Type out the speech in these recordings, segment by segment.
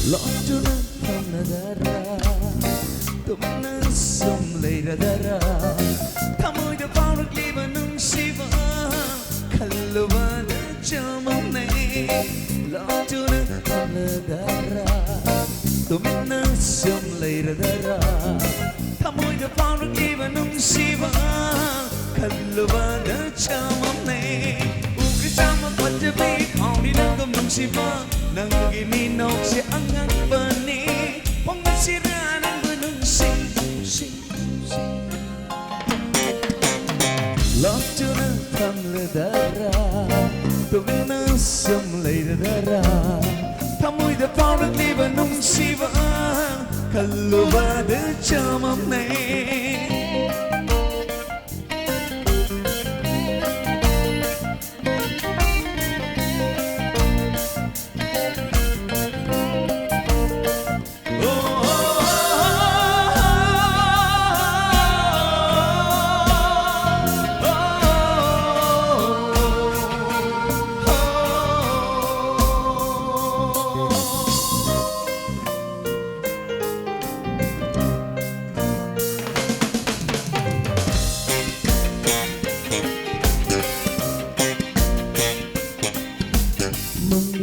Lotuna kamnadara tumna sumleradara thamoida paurak liba nung siva kalluwana chamamne Lotuna kamnadara tumna sumleradara thamoida paurak liba nung siva kalluwana chamamne ukrisama panjabi auni nangam nung siva Nanggi minok si angang bani Pangasiranan bunung sing Lotuna kamladara Tumina samlayradara Tamoy da paurak liba nung siva Kalubada chamamne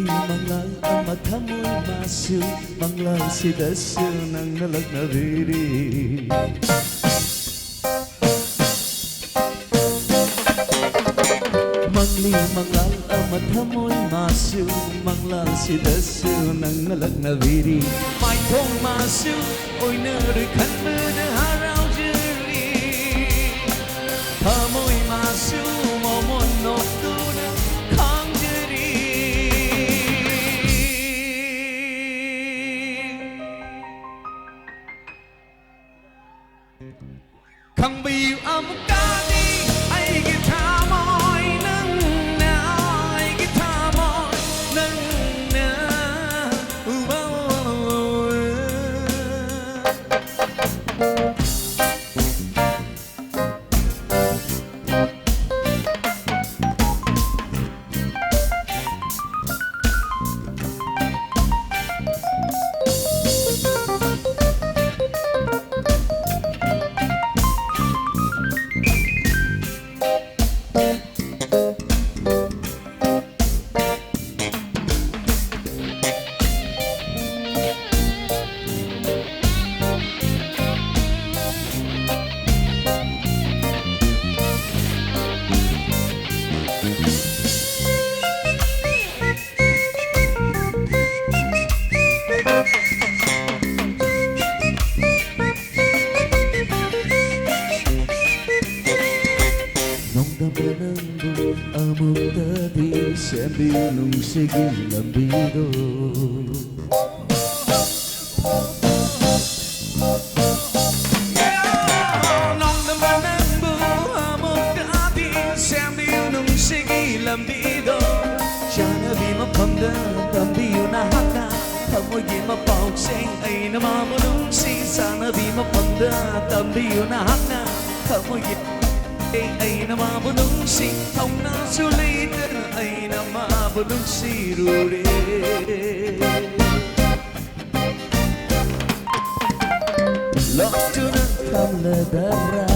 Manglal ang maghamoy masu Manglal si dasu ng nalag na biri Manglal ang maghamoy masu Manglal si dasu ng nalag na biri May kong masu Oy narikan mo na haraw jiri Hamoy masu Momonok doon kang jiri Kang biu amukani ay gitamoy nang na ay gitamoy nang na Amok tadi sambil nung sige lambido Nong naman bu amok tadi sambil nung sige lambido Sana di mapamda tambiyo na haka Kamoy di mapauksing ay namamulong si Sana di mapamda tambiyo na haka Kamoy di ay namabulong si Hong na sulitan ay namabulong si Ruri Lotuna kamladara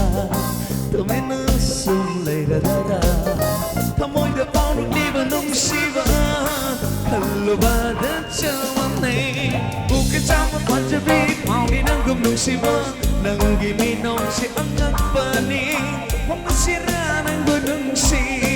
Tumina sumlayradara Tamoy da paurak liba nung siva Kalubada chamamne Bukit sama panjabi Mauni nanggum nung siva Nanggiminong si angang bani Masira ng gunung si